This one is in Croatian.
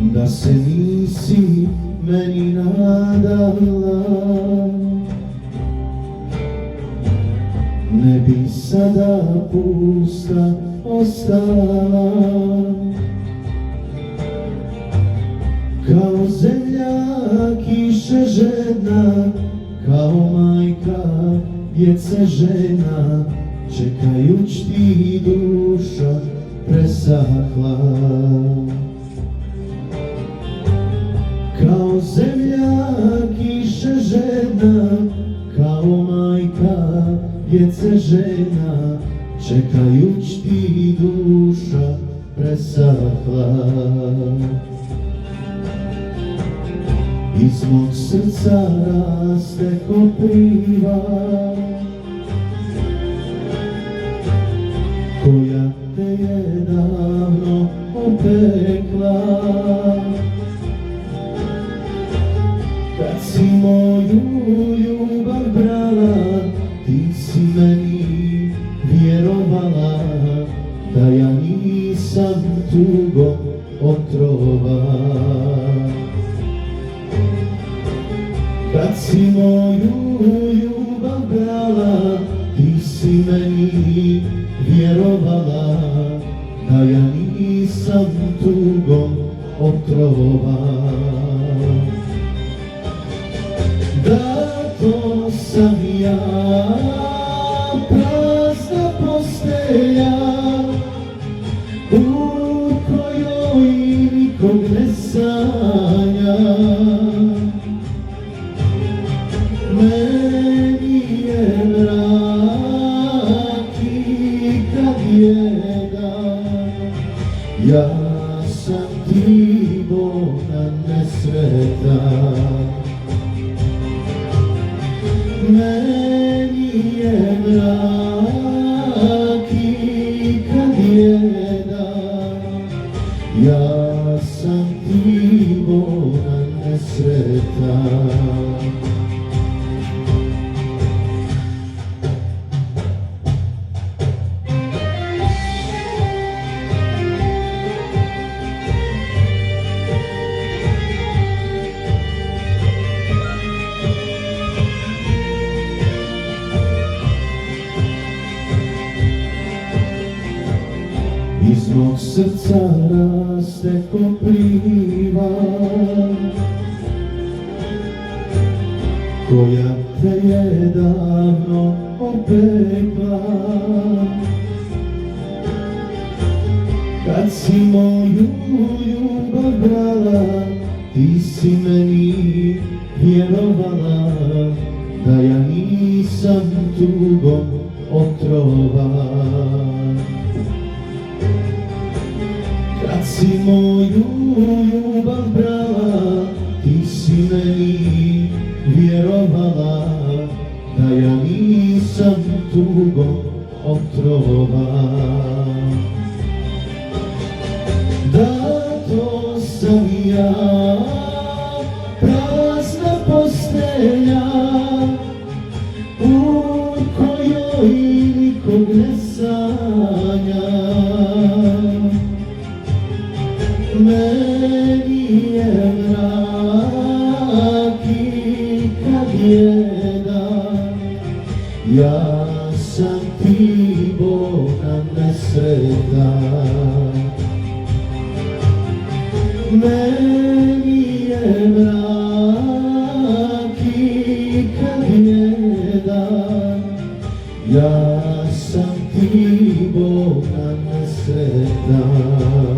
da se nisi meni nadala, ne bi sada pusta ostala. Kao zemlja kiše žedna, kao majka djece žena, čekajuć ti duša presahla. Kao zemlja kiše žedna, kao majka djece žena, čekajuć ti duša presahla. Iz mog srca raste kopriva, koja te je davno opekla. Kad si moju ljubav brala, ti si meni vjerovala, da ja nisam tugom otrovan. Kad si moju ljubav brala, ti si meni vjerovala, da ja nisam tugom otrovan. Da to sam ja, prazna postelja, u kojoj nikog ne sanja. Meni je mrak i kad je dan, ja sam ti Boga nesretan. Meni je mrak i kad je dan, ja sam ti Boga nesretan. Iz mog srca raste kopriva, koja te je davno opekla. Kad si moju ljubav brala, ti si meni vjerovala, da ja nisam tugom otrovan. Kad si moju ljubav brala, ti si meni vjerovala, da ja nisam tugom otrovan. Da to sam ja, prazna postelja, u kojoj nikog ne sanja. Meni je mrak i kad je dan, ja sam ti Boga nesretan. Meni je mrak i kad je dan, ja sam ti Boga nesretan.